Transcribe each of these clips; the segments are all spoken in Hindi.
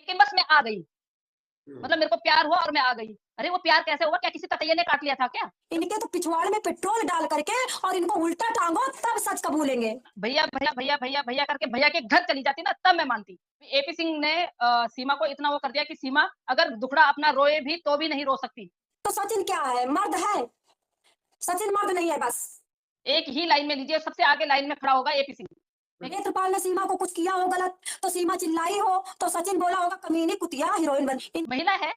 लेकिन बस मैं आ गई। मतलब मेरे को प्यार हुआ और मैं आ गई। अरे वो प्यार कैसे हुआ? क्या किसी ततैया ने काट लिया था क्या? इनके तो पिछवाड़े में पेट्रोल डाल करके और इनको उल्टा टांगो तब सच कबूलेंगे। भैया, भैया, भैया, भैया, भैया करके भैया के घर चली जाती ना तब मैं मानती। एपी सिंह ने सीमा को इतना वो कर दिया कि सीमा अगर दुखड़ा अपना रोए भी तो भी नहीं रो सकती। तो सचिन क्या है, मर्द है? सचिन मर्द नहीं है बस। एक ही लाइन में लीजिए, सबसे आगे लाइन में खड़ा होगा एपी सिंह। देखिए नेत्रपाल ने सीमा को कुछ किया हो गलत तो सीमा चिल्लाई हो तो सचिन बोला होगा कमीनी कुतिया हीरोइन बन महिला है,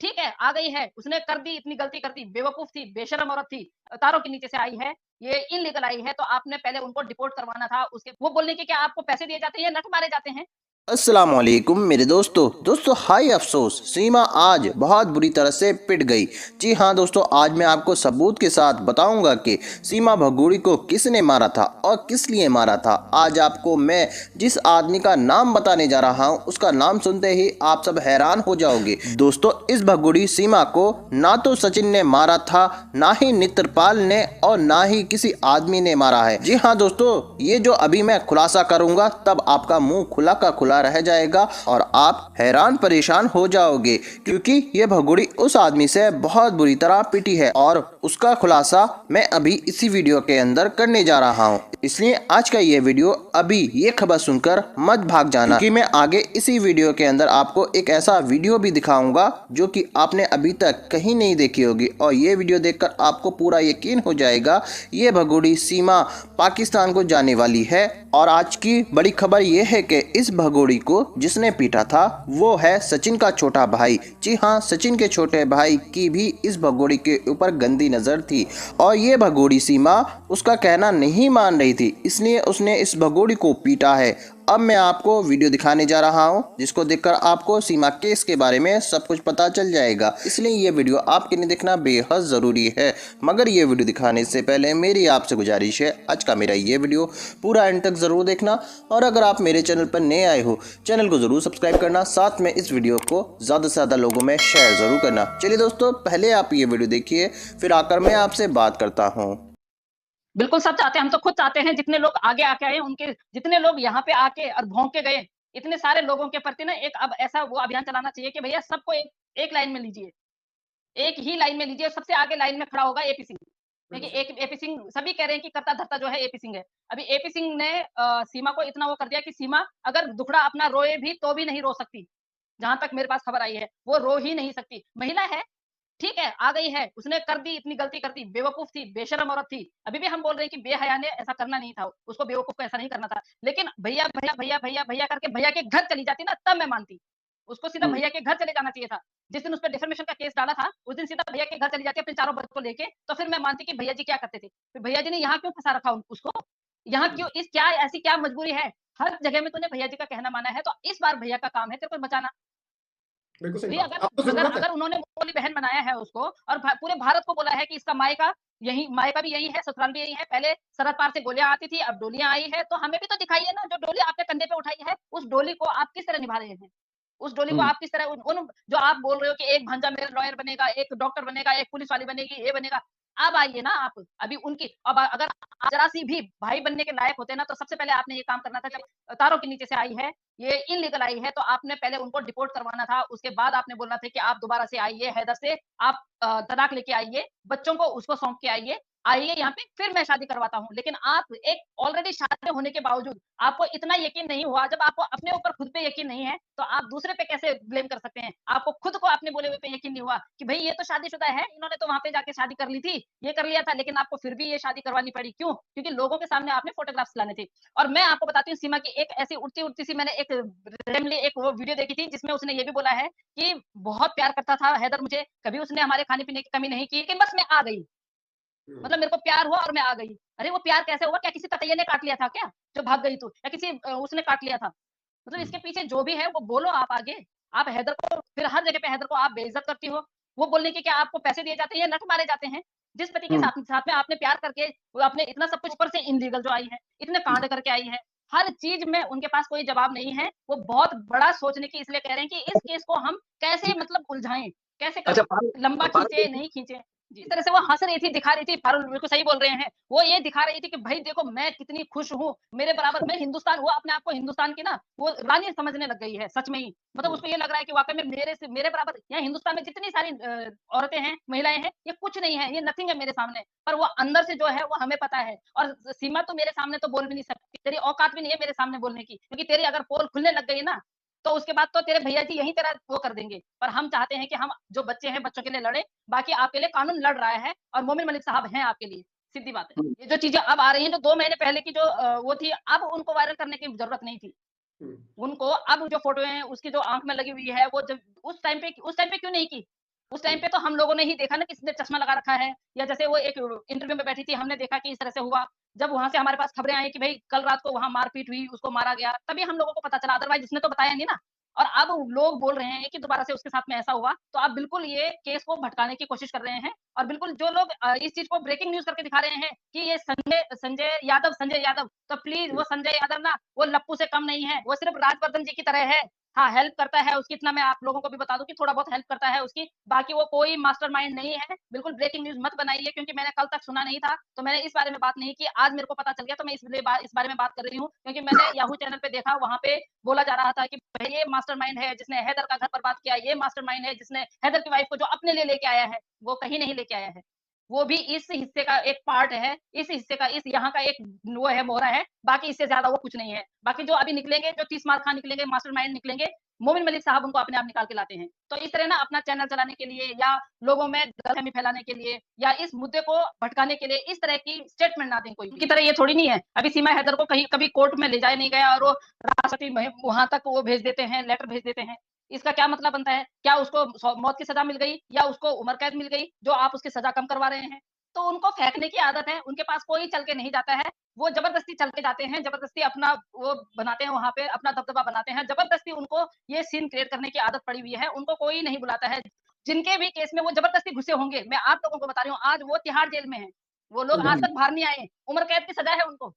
ठीक है, आ गई है, उसने कर दी, इतनी गलती कर दी, बेवकूफ़ थी, बेशर्म औरत थी, तारों के नीचे से आई है, ये इल्लीगल आई है, तो आपने पहले उनको डिपोर्ट करवाना था, उसके वो बोलने के क्या आपको पैसे दिए जाते हैं या नट मारे जाते हैं? अस्सलामुअलैकुम मेरे दोस्तों हाय अफसोस सीमा आज बहुत बुरी तरह से पिट गई। जी हाँ दोस्तों, आज मैं आपको सबूत के साथ बताऊंगा कि सीमा भगोड़ी को किसने मारा था और किस लिए मारा था। आज आपको मैं जिस आदमी का नाम बताने जा रहा हूँ उसका नाम सुनते ही आप सब हैरान हो जाओगे। दोस्तों, इस भगोड़ी सीमा को ना तो सचिन ने मारा था, ना ही नेत्रपाल ने और ना ही किसी आदमी ने मारा है। जी हाँ दोस्तों, ये जो अभी मैं खुलासा करूंगा तब आपका मुंह खुला का खुला रह जाएगा और आप हैरान परेशान हो जाओगे, क्योंकि ये भगोड़ी उस आदमी से बहुत बुरी तरह पिटी है और उसका खुलासा मैं अभी इसी वीडियो के अंदर करने जा रहा हूँ। इसलिए आज का ये वीडियो, अभी ये खबर सुनकर मत भाग जाना, क्योंकि मैं आगे इसी वीडियो के अंदर आपको एक ऐसा वीडियो भी दिखाऊंगा जो कि आपने अभी तक कहीं नहीं देखी होगी और ये वीडियो देखकर आपको पूरा यकीन हो जाएगा ये भगोड़ी सीमा पाकिस्तान को जाने वाली है। और आज की बड़ी खबर ये है कि इस भगोड़ी को जिसने पीटा था वो है सचिन का छोटा भाई। जी हाँ, सचिन के छोटे भाई की भी इस भगोड़ी के ऊपर गंदी नजर थी और ये भगोड़ी सीमा उसका कहना नहीं मान रही थी, इसलिए उसने इस भगोड़ी को पीटा है। अब मैं आपको वीडियो दिखाने जा रहा हूं जिसको देखकर आपको सीमा केस के बारे में सब कुछ पता चल जाएगा, इसलिए ये वीडियो आपके लिए देखना बेहद ज़रूरी है। मगर ये वीडियो दिखाने से पहले मेरी आपसे गुजारिश है, आज का मेरा ये वीडियो पूरा एंड तक ज़रूर देखना और अगर आप मेरे चैनल पर नए आए हो चैनल को ज़रूर सब्सक्राइब करना, साथ में इस वीडियो को ज़्यादा से ज़्यादा लोगों में शेयर ज़रूर करना। चलिए दोस्तों, पहले आप ये वीडियो देखिए, फिर आकर मैं आपसे बात करता हूँ। बिल्कुल सब चाहते हैं, हम तो खुद चाहते हैं जितने लोग आगे आके आए उनके जितने लोग यहाँ पे आके और भौंक के गए, इतने सारे लोगों के प्रति ना एक अब ऐसा वो अभियान चलाना चाहिए कि भैया सबको एक लाइन में लीजिए, एक ही लाइन में लीजिए, सबसे आगे लाइन में खड़ा होगा एपी सिंह। देखिए एक एपी सिंह सभी कह रहे हैं कि करता-धरता जो है एपी सिंह है। अभी एपी सिंह ने सीमा को इतना वो कर दिया कि सीमा अगर दुखड़ा अपना रोए भी तो भी नहीं रो सकती। जहाँ तक मेरे पास खबर आई है, वो रो ही नहीं सकती। महिला है, ठीक है, आ गई है, उसने कर दी, इतनी गलती कर दी, बेवकूफ़ थी, बेशर्म औरत थी। अभी भी हम बोल रहे हैं कि बेहया ने ऐसा करना नहीं था, उसको बेवकूफ़ को ऐसा नहीं करना था। लेकिन भैया, भैया, भैया, भैया, भैया करके भैया के घर चली जाती ना तब मैं मानती। उसको सीधा भैया के घर चले जाना चाहिए था। जिस दिन उस पे डिफेमेशन का केस डाला था, उस दिन सीधा भैया के घर चली जाती अपने चारों बच्चों को लेके, तो फिर मैं मानती कि भैया जी क्या करते थे। फिर भैया जी ने यहाँ क्यों फँसा रखा उसको? यहाँ क्यों इस क्या ऐसी क्या मजबूरी है? हर जगह में तूने भैया जी का कहना माना है, तो इस बार भैया का काम है तेरे को बचाना। बिल्कुल सही भई बात है। अब तो अगर अगर ज़रूरत है। अगर उन्होंने बोली बहन बनाया है उसको और पूरे भारत को बोला है कि इसका मायका यही मायका भी यही है, ससुराल भी यही है। पहले सरहद पार से गोलियाँ आती थी, अब डोलियाँ आई है, तो हमें भी तो दिखाइए ना जो डोली आपने कंधे पे उठाई है, उस डोली को आप किस तरह निभा रहे हैं? उस डोली को हुँ। आप किस तरह उन उन जो आप बोल रहे हो कि एक भांजा मेरा लॉयर बनेगा, एक डॉक्टर बनेगा, एक पुलिस वाली बनेगी, ये बनेगा। अब आइए ना आप, अभी उनकी अब अगर ज़रा-सी भी भाई बनने के लायक होते ना, तो सबसे पहले आपने ये काम करना था जब तारों के नीचे से आई है, ये इल्लीगल आई है, तो आपने पहले उनको डिपोर्ट करवाना था। उसके बाद आपने बोलना था कि आप दोबारा से आइए हैदर से, आप तलाक लेके आइए, बच्चों को उसको सौंप के आइए यहाँ पे, फिर मैं शादी करवाता हूँ। लेकिन आप एक ऑलरेडी शादी होने के बावजूद आपको इतना यकीन नहीं हुआ, जब आपको अपने ऊपर खुद पे यकीन नहीं है, तो आप दूसरे पे कैसे ब्लेम कर सकते हैं? आपको खुद को अपने बोले हुए पे यकीन नहीं हुआ कि भई ये तो शादीशुदा है, इन्होंने तो वहाँ पे जाके शादी कर ली थी, ये कर लिया था, लेकिन आपको फिर भी ये शादी करवानी पड़ी। क्यों? क्योंकि लोगों के सामने आपने फोटोग्राफ्स लाने थे। और मैं आपको बताती हूँ सीमा की एक ऐसी उड़ती-उड़ती सी मैंने एक रैंडमली एक वो वीडियो देखी थी जिसमें उसने ये भी बोला है कि बहुत प्यार करता था हैदर मुझे, कभी उसने हमारे खाने-पीने की कमी नहीं की, लेकिन बस मैं आ गई। हुँ। मतलब मेरे को प्यार हुआ और मैं आ गई। अरे वो प्यार कैसे हुआ? क्या किसी ततैया ने काट लिया था क्या? जो भाग गई तू? या किसी उसने काट लिया था? मतलब हुँ। इसके पीछे जो भी है वो बोलो आप आगे। आप हैदर को फिर हर जगह पे हैदर को आप बेइज़्ज़त करती हो। वो बोलने के क्या आपको पैसे दिए जाते हैं या नट मारे जाते हैं? जिस पति के हुँ। साथ साथ में आपने प्यार करके वो आपने इतना सब कुछ ऊपर से इल्लीगल जो आई है, इतने हुँ। कांड करके आई है, हर चीज़ में उनके पास कोई जवाब नहीं है। वो बहुत बड़ा सोचने की इसलिए कह रहे हैं कि इस केस को हम कैसे मतलब उलझाएँ? कैसे अच्छा करें? लंबा पारुल खींचे, नहीं खींचे? जिस तरह से वो हँस रही थी, दिखा रही थी, फारूल बिल्कुल सही बोल रहे हैं। वो ये दिखा रही थी कि भई देखो मैं कितनी खुश हूँ, मेरे बराबर मैं हिंदुस्तान, वो अपने आप को हिंदुस्तान की ना वो रानी समझने लग गई है, सच में ही। मतलब उसको ये लग रहा है कि वाक़ई में मेरे बराबर यहाँ हिंदुस्तान में जितनी सारी औरतें हैं, महिलाएँ हैं, ये कुछ नहीं है, ये नथिंग है मेरे सामने। पर वो अंदर से जो है वो हमें पता है, और सीमा तो मेरे सामने तो बोल भी नहीं सकती, तेरी औकात भी नहीं है मेरे सामने बोलने की, क्योंकि तेरी अगर पोल खुलने लग गई ना, तो उसके बाद तो तेरे भैया जी यहीं तेरा वो कर देंगे। पर हम चाहते हैं कि हम जो बच्चे हैं, बच्चों के लिए लड़ें, बाकी आपके लिए कानून लड़ रहा है और मोमिन मलिक साहब हैं आपके लिए, सीधी बात है। ये जो चीज़ें अब आ रही हैं, जो 2 महीने पहले की जो वो थी, अब उनको वायरल करने की ज़रूरत नहीं थी। हुँ, उनको अब जो फ़ोटो हैं, उसकी जो आँख में लगी हुई है, वो जब उस टाइम पे क्यों नहीं की? उस टाइम पे तो हम लोगों ने ही देखा ना किसी ने चश्मा लगा रखा है, या जैसे वो एक इंटरव्यू में बैठी थी, हमने देखा कि इस तरह से हुआ। जब वहाँ से हमारे पास खबरें आई कि भई कल रात को वहाँ मारपीट हुई, उसको मारा गया, तभी हम लोगों को पता चला, अदरवाइज़ उसने तो बताया नहीं ना। और अब लोग बोल रहे हैं कि दोबारा से उसके साथ में ऐसा हुआ, तो आप बिल्कुल ये केस को भटकाने की कोशिश कर रहे हैं, और बिल्कुल जो लोग इस चीज़ को ब्रेकिंग न्यूज़ करके दिखा रहे हैं कि ये संजय यादव, तो प्लीज़ वो संजय यादव ना वो लप्पू से कम नहीं है, वो सिर्फ़ राजवर्धन जी की तरह है। हाँ, हेल्प करता है उसकी, इतना मैं आप लोगों को भी बता दूँ कि थोड़ा बहुत हेल्प करता है उसकी, बाकी वो कोई मास्टरमाइंड नहीं है। बिल्कुल ब्रेकिंग न्यूज़ मत बनाइए, क्योंकि मैंने कल तक सुना नहीं था, तो मैंने इस बारे में बात नहीं की। आज मेरे को पता चल गया, तो मैं इस बारे में बात कर रही हूँ, क्योंकि मैंने याहू चैनल पे देखा, वहाँ पे बोला जा रहा था कि भई ये मास्टरमाइंड है जिसने हैदर का घर बर्बाद किया, ये मास्टरमाइंड है जिसने हैदर की वाइफ को जो अपने लिए लेके आया है, वो कहीं नहीं लेके आया है। वो भी इस हिस्से का एक पार्ट है, इस हिस्से का इस यहाँ का एक वो है, मोहरा है, बाकी इससे ज़्यादा वो कुछ नहीं है। बाकी जो अभी निकलेंगे, जो 30 मार खां निकलेंगे, मास्टरमाइंड निकलेंगे, मोमिन मलिक साहब उनको अपने आप निकाल के लाते हैं। तो इस तरह ना अपना चैनल चलाने के लिए, या लोगों में गलतफ़हमी फैलाने के लिए, या इस मुद्दे को भटकाने के लिए इस तरह की स्टेटमेंट ना दें कोई। उनकी तरह ये थोड़ी नहीं है। अभी सीमा हैदर को कहीं कभी कोर्ट में ले जाया नहीं गया, और वो राष्ट्रपति वहाँ तक वो भेज देते हैं, लेटर भेज देते हैं। इसका क्या मतलब बनता है? क्या उसको मौत की सज़ा मिल गई, या उसको उम्र कैद मिल गई, जो आप उसकी सज़ा कम करवा रहे हैं? तो उनको फेंकने की आदत है, उनके पास कोई चल के नहीं जाता है, वो ज़बरदस्ती चल के जाते हैं, ज़बरदस्ती अपना वो बनाते हैं वहाँ पे, अपना दबदबा बनाते हैं, ज़बरदस्ती उनको ये सीन क्रिएट करने की आदत पड़ी हुई है, उनको कोई नहीं बुलाता है। जिनके भी केस में वो ज़बरदस्ती घुसे होंगे, मैं आप लोगों को बता रही हूँ, आज वो तिहाड़ जेल में हैं, वो लोग आज तक बाहर नहीं आए, उम्र कैद की सज़ा है उनको।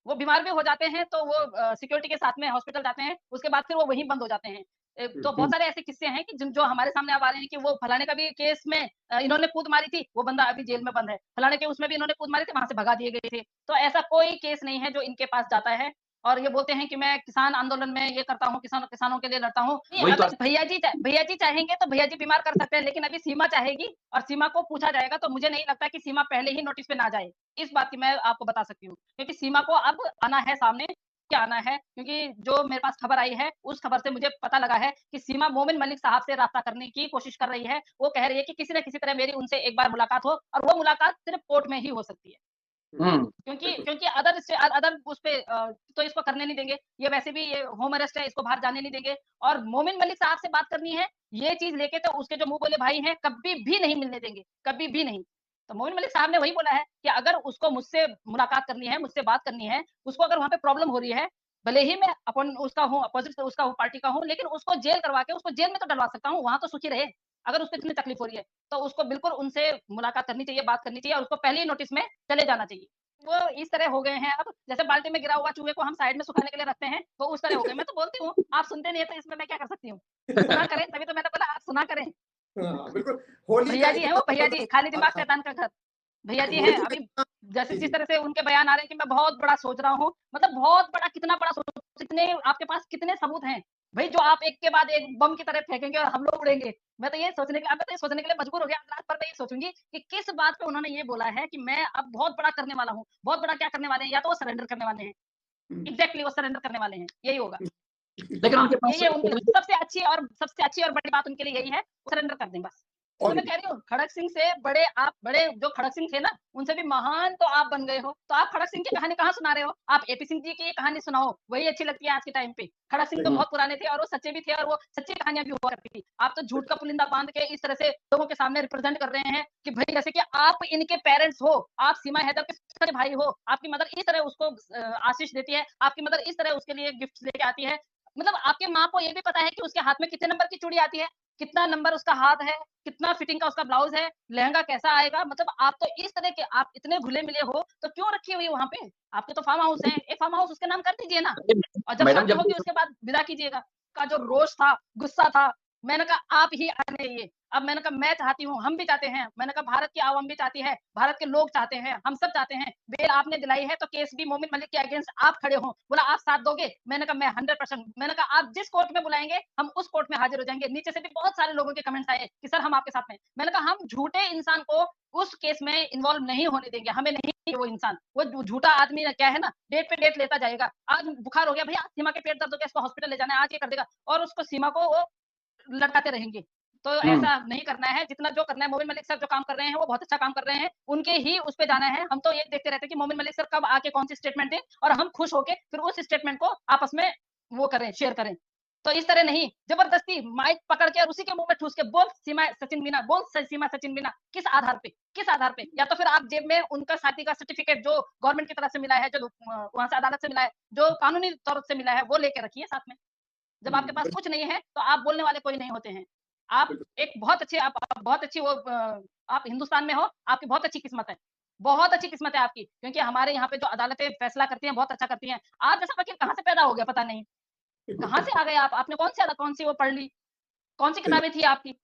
वो बीमार भी हो जाते हैं, तो वो सिक्योरिटी के साथ में हॉस्पिटल जाते हैं, उसके बाद फिर वो वहीं बंद हो जाते हैं। तो बहुत सारे ऐसे किस्से हैं कि जिन जो हमारे सामने अब आ रहे हैं कि वो फलाने का भी केस में इन्होंने कूद मारी थी, वो बंदा अभी जेल में बंद है। फलाने के उसमें भी इन्होंने कूद मारी थी, वहाँ से भगा दिए गए थे। तो ऐसा कोई केस नहीं है जो इनके पास जाता है, और ये बोलते हैं कि मैं किसान आंदोलन में ये करता हूँ, किसानों के लिए लड़ता हूँ। नहीं, वही तो अगर भैया जी चाहेंगे तो भैया जी बीमार कर सकते हैं, लेकिन अभी सीमा चाहेगी और सीमा को पूछा जाएगा, तो मुझे नहीं लगता कि सीमा पहले ही नोटिस पे ना जाए। इस बात की मैं आपको बता सकती हूँ, क्योंकि सीमा को अब आना है सामने, क्या आना है, क्योंकि जो मेरे पास खबर आई है, उस खबर से मुझे पता लगा है कि सीमा मोमिन मलिक साहब से राब्ता करने की कोशिश कर रही है। वो कह रही है कि किसी न किसी तरह मेरी उनसे एक बार मुलाकात हो, और वो मुलाकात सिर्फ़ कोर्ट में ही हो सकती है। हुँ, बिल्कुल। क्योंकि अदर उस पे तो इसको करने नहीं देंगे। ये वैसे भी ये होम अरेस्ट है, इसको बाहर जाने नहीं देंगे, और मोमिन मलिक साहब से बात करनी है, ये चीज़ लेके तो उसके जो मुँह बोले भाई हैं, कभी भी नहीं मिलने देंगे, कभी भी नहीं। तो मोमिन मलिक साहब ने वही बोला है कि अगर उसको मुझसे मुलाकात करनी है, मुझसे बात करनी है, उसको अगर वहाँ पे प्रॉब्लम हो रही है, भले ही मैं उसका हूँ, अपोज़िट उसका हूँ, पार्टी का हूँ, लेकिन उसको जेल करवा के उसको जेल में तो डलवा सकता हूँ, वहाँ तो सुखी रहे। अगर उसको इतनी तकलीफ हो रही है, तो उसको बिल्कुल उनसे मुलाकात करनी चाहिए, बात करनी चाहिए, और उसको पहले ही नोटिस में चले जाना चाहिए। वो इस तरह हो गए हैं अब, जैसे बाल्टी में गिरा हुआ चूहे को हम साइड में सुखाने के लिए रखते हैं, वो उस तरह हो गए। मैं तो बोलती हूँ, आप सुनते नहीं है, तो इसमें मैं क्या कर सकती हूँ? सुना करें, तभी तो मैंने बोला आप सुना करें। हाँ, बिल्कुल, होली का भैया जी हैं वो, इतना भैया जी, ज़बरदस्त खाली त्योहार दिमाग था। शैतान का घर। भैया जी होली हैं, का अभी इतना जैसे जी, जिस जी। तरह से उनके बयान आ रहे हैं कि मैं बहुत बड़ा सोच रहा हूँ, मतलब बहुत बड़ा, कितना बड़ा सोच, कितने आपके पास कितने सबूत हैं? भई जो आप एक के बाद एक बम की तरह फेंकेंगे और हम लोग उड़ेंगे। मैं तो ये सोचने के अब मैं तो ये सोचने के लिए मजबूर हो गया, आज रात भर मैं ये सोचूँगी कि किस बात पे उन्होंने ये बोला है कि मैं अब बहुत बड़ा करने वाला हूँ। बहुत बड़ा क्या करने वाले हैं? या तो वो सरेंडर करने वाले हैं। हुँ, एग्ज़ैक्टली वो सरेंडर करने वाले हैं, यही होगा। लेकिन हाँ, उनके पास यही है उनके सबसे अच्छी और बड़ी बात उनके लिए यही है, सरेंडर कर दें बस। इसलिए और मैं कह रही हूँ, खड़ग सिंह से बड़े जो खड़ग सिंह थे ना, उनसे भी महान तो आप बन गए हो। तो आप खड़ग सिंह की कहानी कहाँ सुना रहे हो? आप एपी सिंह जी की ये कहानी सुनाओ, वही अच्छी लगती है आज के टाइम पे। खड़ग सिंह तो हुँ, बहुत पुराने थे, और वो सच्चे भी थे, और वो सच्ची कहानियाँ भी हुआ करती थी। आप तो झूठ का पुलिंदा बाँध के इस तरह से लोगों के सामने रिप्रेज़ेंट कर रहे हैं कि भई जैसे कि आप इनके पेरेंट्स हो, आप सीमा हैदर के सगे भाई हो, आपकी मदर इस तरह उसको आशीष देती है, आपकी मदर इस तरह उसके लिए गिफ्ट्स लेके आती है। मतलब आपकी माँ को ये भी पता है कि उसके हाथ में कितने नंबर की चूड़ी आती है, कितना नंबर उसका हाथ है, कितना फिटिंग का उसका ब्लाउज़ है, लहंगा कैसा आएगा, मतलब आप तो इस तरह के आप इतने घुले-मिले हो, तो क्यों रखी हुई है वहाँ पे? आपके तो फार्म हाउस हैं, एक फार्म हाउस उसके नाम कर दीजिए ना, और जब मैडम शादी जब होगी उसके बाद विदा कीजिएगा। का जो रोष था, गुस्सा था, मैंने कहा आप ही आने ये। अब मैंने कहा मैं चाहती हूँ, हम भी चाहते हैं। मैंने कहा भारत की आवाम भी चाहती है, भारत के लोग चाहते हैं, हम सब चाहते हैं। बेल आपने दिलाई है तो केस भी मोमिन मलिक के अगेंस्ट आप खड़े हो। बोला आप साथ दोगे? मैंने कहा मैं 100%। मैंने कहा आप जिस कोर्ट में बुलाएंगे हम उस कोर्ट में हाजिर हो जाएंगे। नीचे से भी बहुत सारे लोगों के कमेंट्स आए कि सर हम आपके साथ हैं। मैंने कहा हम झूठे इंसान को उस केस में इन्वॉल्व नहीं होने देंगे, हमें नहीं चाहिए वो इंसान। वो झूठा आदमी क्या है ना, डेट पे डेट लेता जाएगा। आज बुखार हो गया भैया, सीमा के पेट दर्द हो गया, इसको हॉस्पिटल ले जाना है, आज ये कर देगा और उसको सीमा को वो लटकाते रहेंगे। तो ऐसा नहीं करना है। जितना जो करना है, मोमिन मलिक सर जो काम कर रहे हैं वो बहुत अच्छा काम कर रहे हैं, उनके ही उस पे जाना है। हम तो ये देखते रहते हैं कि मोमिन मलिक सर कब आके कौन सी स्टेटमेंट दें और हम खुश होके फिर उस स्टेटमेंट को आपस में वो करें, शेयर करें। तो इस तरह नहीं, जबरदस्ती माइक पकड़ के और उसी के मुंह में ठूस के बोल सीमा सचिन मीना, बोल सीमा सचिन मीना। किस आधार पे, किस आधार पे? या तो फिर आप जेब में उनका साथी का सर्टिफिकेट जो गवर्नमेंट की तरफ से मिला है, जो वहां से अदालत से मिला है, जो कानूनी तौर से मिला है, वो लेके रखिए साथ में। जब आपके पास कुछ नहीं है तो आप बोलने वाले कोई नहीं होते हैं। आप एक बहुत अच्छे, आप बहुत अच्छी वो आप हिंदुस्तान में हो, आपकी बहुत अच्छी किस्मत है। बहुत अच्छी किस्मत है आपकी, क्योंकि हमारे यहाँ पे जो अदालतें फैसला करती हैं, बहुत अच्छा करती हैं। आप जैसा वकील कहाँ से पैदा हो गया पता नहीं, कहाँ से आ गए आप? आपने कौन सी वो पढ़ ली? कौन सी किताबें थी आपकी?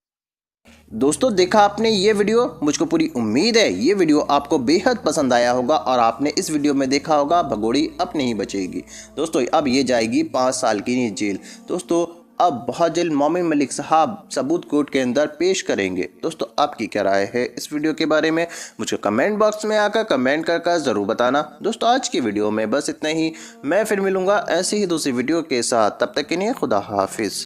दोस्तों देखा आपने ये वीडियो, मुझको पूरी उम्मीद है ये वीडियो आपको बेहद पसंद आया होगा और आपने इस वीडियो में देखा होगा भगोड़ी अब नहीं बचेगी। दोस्तों अब ये जाएगी 5 साल की जेल। दोस्तों अब बहुत जल्द मोमिन मलिक साहब सबूत कोर्ट के अंदर पेश करेंगे। दोस्तों आपकी क्या राय है इस वीडियो के बारे में, मुझे कमेंट बॉक्स में आकर कमेंट कर ज़रूर बताना। दोस्तों आज की वीडियो में बस इतना ही। मैं फिर मिलूंगा ऐसी ही दूसरी वीडियो के साथ, तब तक के लिए खुदा हाफिज़।